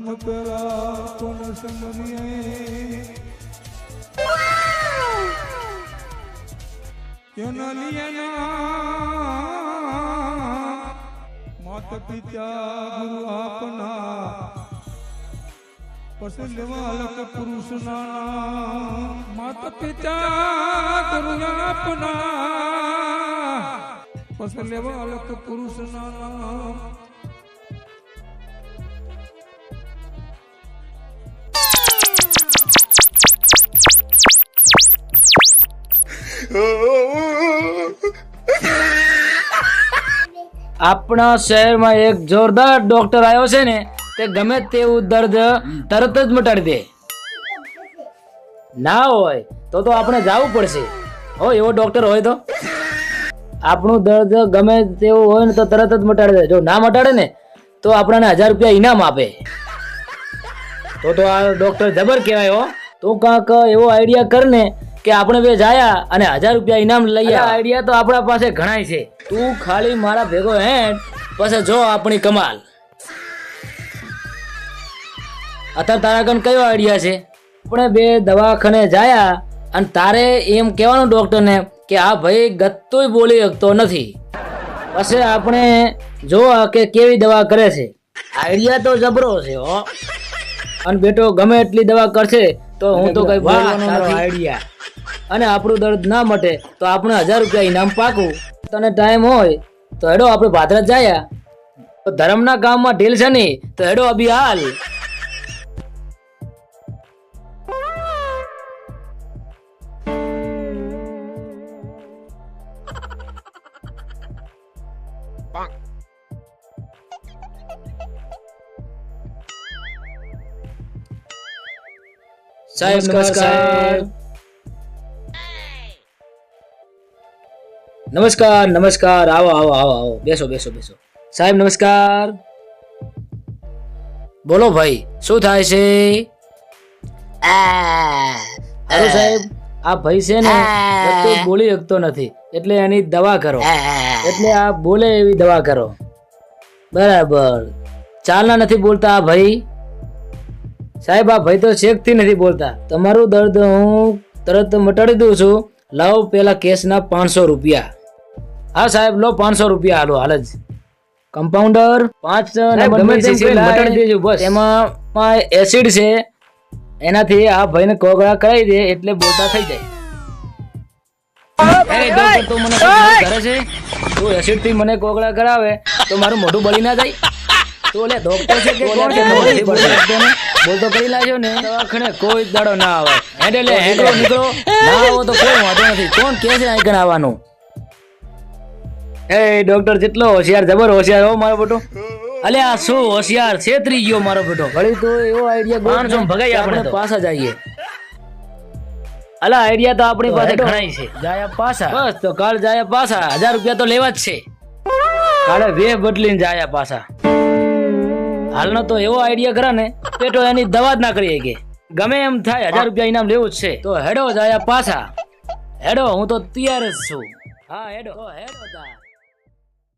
જન્મ પહેલા કોને સમરીએ કેના લીએના માતા પિતા ગુરુ આપના પછી લેવા અલગ પુરુષ ના માતા પિતા ગુરુ આપના પછી લેવા અલગ પુરુષ ના આપણા શહેરમાં એક જોરદાર ડોક્ટર આવ્યો છે ને તે ગમે તેવું દર્દ તરત જ મટાડી દે. ના હોય તો આપણે જવું પડશે. હો એવો ડોક્ટર હોય તો આપણું દર્દ ગમે તેવું હોય ને તો તરત જ મટાડી દે. જો ના મટાડે ને તો આપણને 1000 રૂપિયા ઇનામ આપે. તો આ ડોક્ટર જબર કહેવાય. હો તું કાંક એવો આઈડિયા કર ને કે આપણે બે જાયા અને 1000 રૂપિયા ઇનામ લઈ આ. આઈડિયા તો આપણા પાસે ઘણાય છે. તું ખાલી મારા ભેગો હેડ પછી જો આપણી કમાલ. અત્યારે તારા કન કયો આઈડિયા છે? આપણે બે દવાખાને જાયા અને તારે એમ કહેવાનું ડોક્ટરને કે આ ભાઈ ગત્તોય બોલી શકતો નથી. પછી આપણે જોવા કે કેવી દવા કરે છે. આઈડિયા તો જબરો છે. હો અને બેટો ગમે એટલી દવા કરશે તો હું તો કઈ બોલવાનો નથી. આઈડિયા અને આપણું દર્દ ના મટે તો આપણે 1000 રૂપિયા ઇનામ પાકું. તને ટાઈમ હોય તો હેડો આપણે ભાદરત જાયા. તો ધર્મના કામમાં ઢીલ છે નહીં તો હેડો અભી હાલ. સાહેબ નમસ્કાર. નમસ્કાર નમસ્કાર. આવો આવો આવો આવો બેસો બેસો બેસો. સાહેબ નમસ્કાર. બોલો ભાઈ શું થાય છે? અરે સાહેબ આ ભાઈ છે ને તો બોલી શકતો નથી એટલે એની દવા કરો. એટલે આ બોલે એવી દવા કરો. બરાબર. ચાલના નથી બોલતા આ ભાઈ. સાહેબ આ ભાઈ તો શેક થી નથી બોલતા. તમારું દર્દ હું તરત મટાડી દઉં છું. લાવો પેલા કેસના 500 રૂપિયા. હા સાહેબ લો 500 રૂપિયા હાલો હાલ જ. કમ્પાઉન્ડર 5 મટાડી દેજો બસ. એમાં એસિડ છે એનાથી આ ભાઈને કોગળા કરાવી દે એટલે બોલતા થઈ જાય. તો મને કરે છે તું એસિડ થી મને કોગળા કરાવે તો મારું મોઢું બળી ના જાય. તો લે ડોક્ટર છે કે કોણ છે બોલ તો કરી લાગ્યો ને દવાખાને કોઈ દાડો ના આવે. હેડે લે હેડો નીકળો. ના આવો તો કોઈ વાંધો નથી. કોણ કે છે અહીં કણ આવવાનું? એ ડોક્ટર જેટલો હોશિયાર જબર હોશિયાર હો મારો બેટો. અલે આ શું હોશિયાર છેતરી ગયો મારો બેટો. વળી તો એવો આઈડિયા 500 ભગાઈ આપણે પાછા જઈએ. અલા આઈડિયા તો આપણી પાસે ઘણાય છે. જાયા પાછા બસ તો કાલ જાયા પાછા 1000 રૂપિયા તો લેવા જ છે. કાલે વેહ બદલીને જાયા પાછા. હાલનો તો એવો આઈડિયા કરા ને પેટો એની દવા જ ના કરી કે ગમે એમ થાય 1000 રૂપિયા ઇનામ લેવું જ છે. તો હેડો જાયા પાછા. હેડો હું તો તૈયાર જ છું. હા હેડો હેડો તા.